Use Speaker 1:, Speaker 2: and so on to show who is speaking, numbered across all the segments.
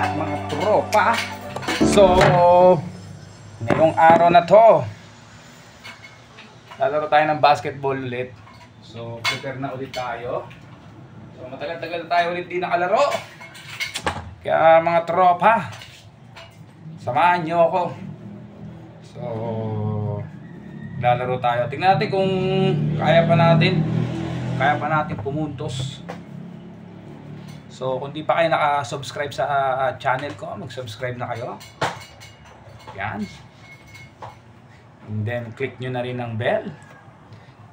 Speaker 1: lahat mga tropa. So, ngayong araw na to, lalaro tayo ng basketball ulit. So, prepare na ulit tayo. So, matagal-tagal tayo ulit di nakalaro. Kaya mga tropa, samahan nyo ako. So, lalaro tayo. Tingnan natin kung kaya pa natin pumuntos. So, kung di pa kayo naka-subscribe sa channel ko, mag-subscribe na kayo. Yan. And then, click nyo na rin ang bell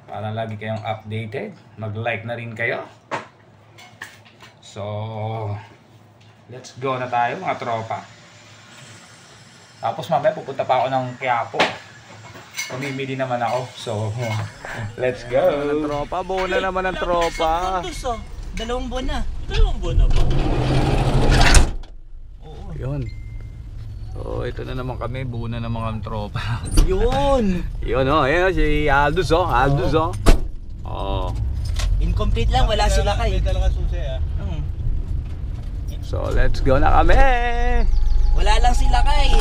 Speaker 1: para lagi kayong updated. Mag-like na rin kayo. So, let's go na tayo mga tropa. Tapos mamaya pupunta pa ako ng Quiapo. Pamimili naman ako. So, let's go.
Speaker 2: Tropa, buo na naman ang tropa.
Speaker 3: Dalawang buwan na.
Speaker 2: Dalawang buwan na ba?
Speaker 3: Oo.
Speaker 1: Yun. So, ito na naman kami. Buo na naman ang tropa.
Speaker 3: Yun.
Speaker 1: Yun o. Ayan si Aldous o. Aldous o. Oh.
Speaker 3: Incomplete lang. Wala sila kay.
Speaker 2: Talaga susi ah.
Speaker 1: So, let's go na kami.
Speaker 3: Wala lang sila kay.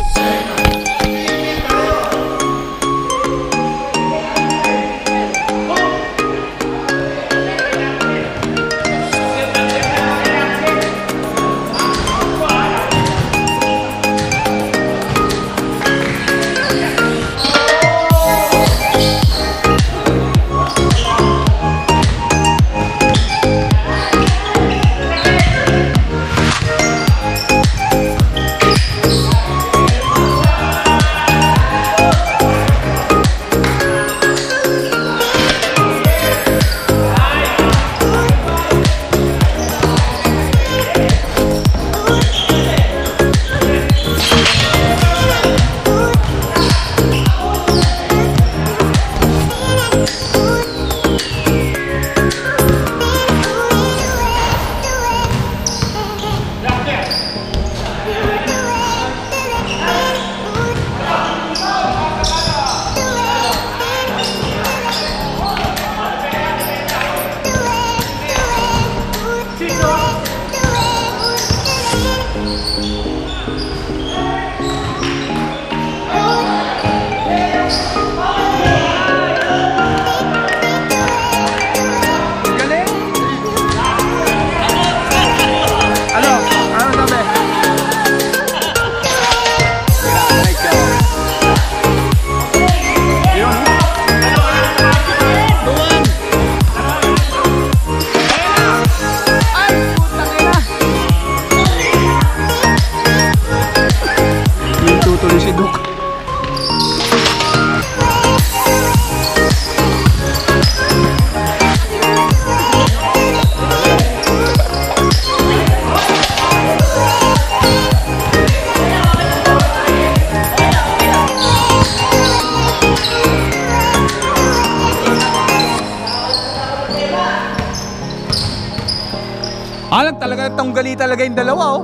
Speaker 1: Alam talaga tanggali talaga yung dalawa oh.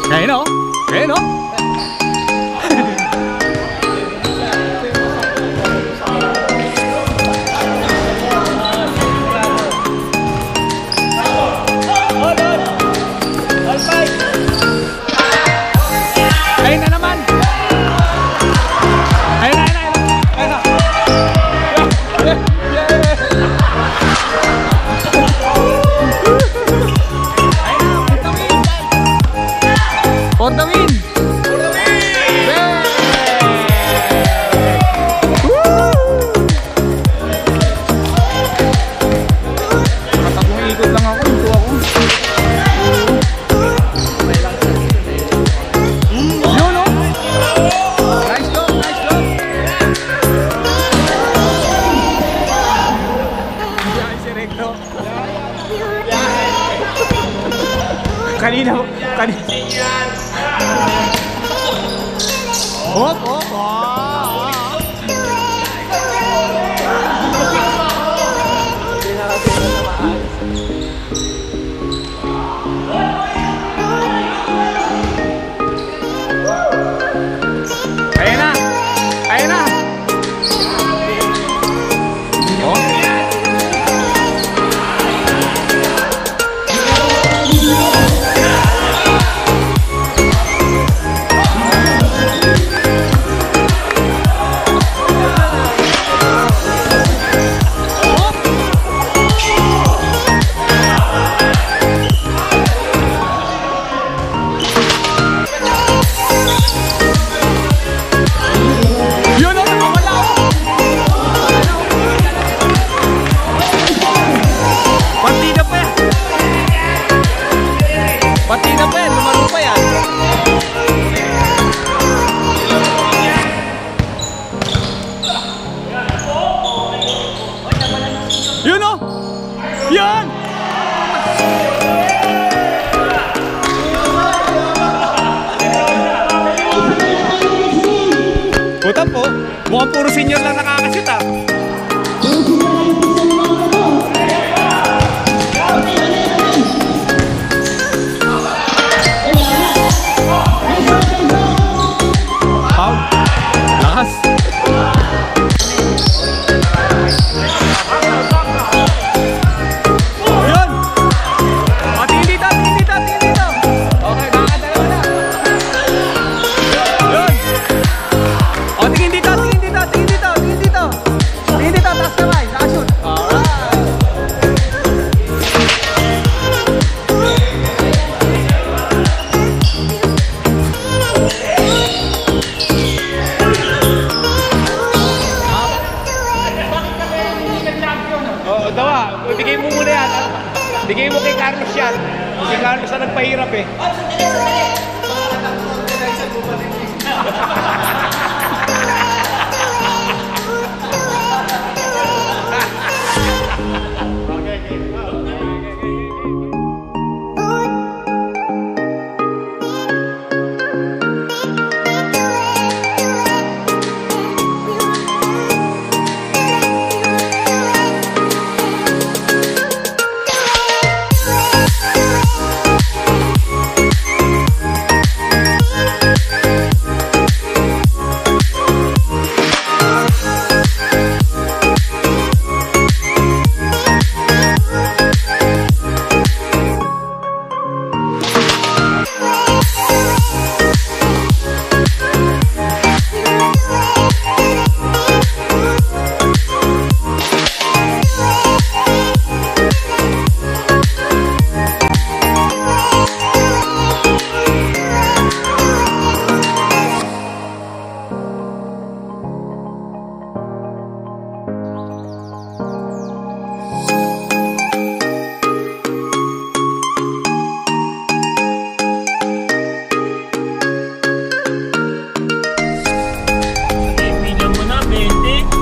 Speaker 1: Kaya no? Kaya no? Ayun na naman. Ayun na. For the win! For the win! Matatlong ikot lang ako, ito ako. Yun o! Nice job, nice job! Biyahe si Recto. Kanina. Hop, hop, Ayun na! Ayun na! Oh. Puta po, mukhang puro senior lang nakakashoot ah. Foul. Lakas. Yun. O, tingin dito, tingin dito, tingin dito. Okay, makakadalawa na. Yun. O, tingin dito, tingin dito, tingin dito, tingin dito. Tingin dito, taas kamay, nakashoot. Alright. Oo, dawa. Bigay mo muna yan. Bigay mo kay Carlos yan. Si Carlos ang nagpahirap eh.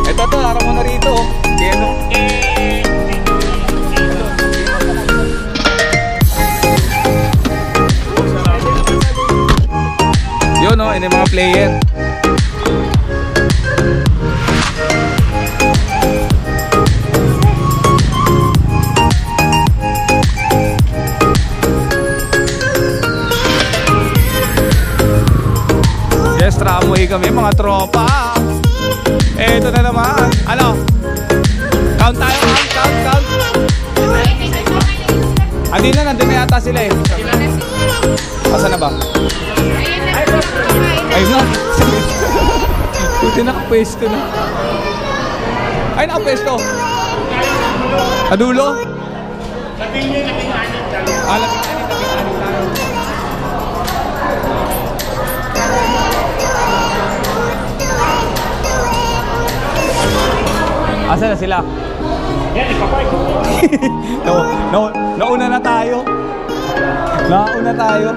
Speaker 1: Ito to, harap mo na rito. Keno. Yun o, ini mga player. Yes, tramoy kami mga tropa. Ito na naman. Ano? Count tayo, count. Andin na, nandun na yata sila eh. Asa na ba? Ayun na. Buti nakapwesto na. Ay, nakapwesto. Adulo? Labing nyo, labing-anin tayo. Ah, labing-anin tayo. Asa na sila? Yan, ipapay ko. Nauna na tayo. Nauna tayo.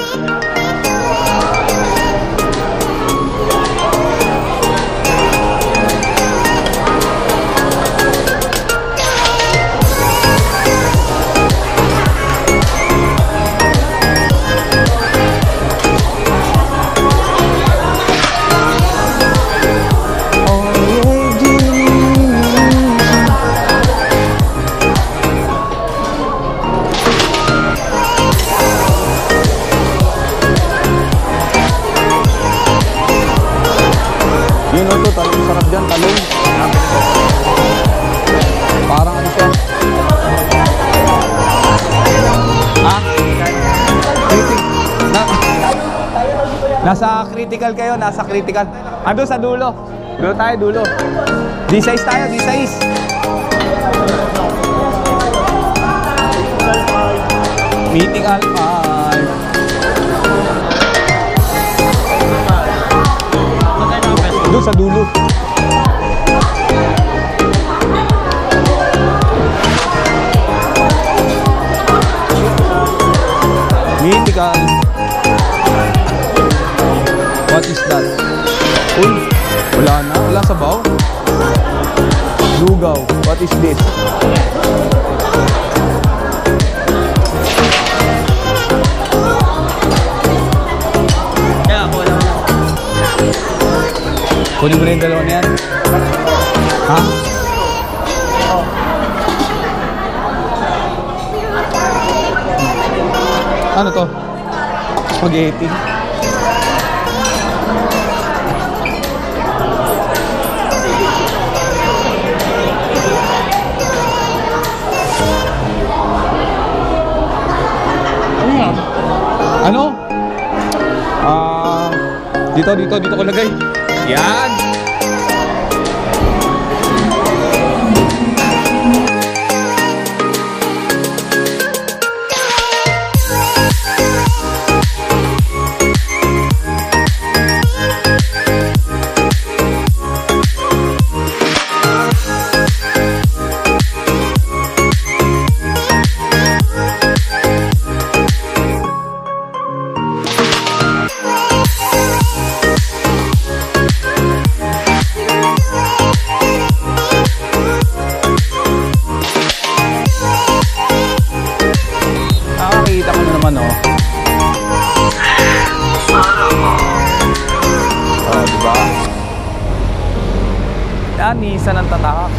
Speaker 1: Yun o to, talong sarap dyan, talong. Parang ano siya? Ha? Nasa critical kayo, nasa critical. Ando sa dulo. Dulo tayo, dulo. D6 tayo, D6. Meeting Alpine. Doon sa dulo. Mythical. What is that? Uy, wala na. Wala sa baw. Lugaw. What is this? Kunin mo na yung dalawa na yan. Ha? Ano to? Spaghetti. Ano? Dito ko lagay. Yan. Nakakita ko na naman, oh. Oh, diba? Yan, isa ng tatak.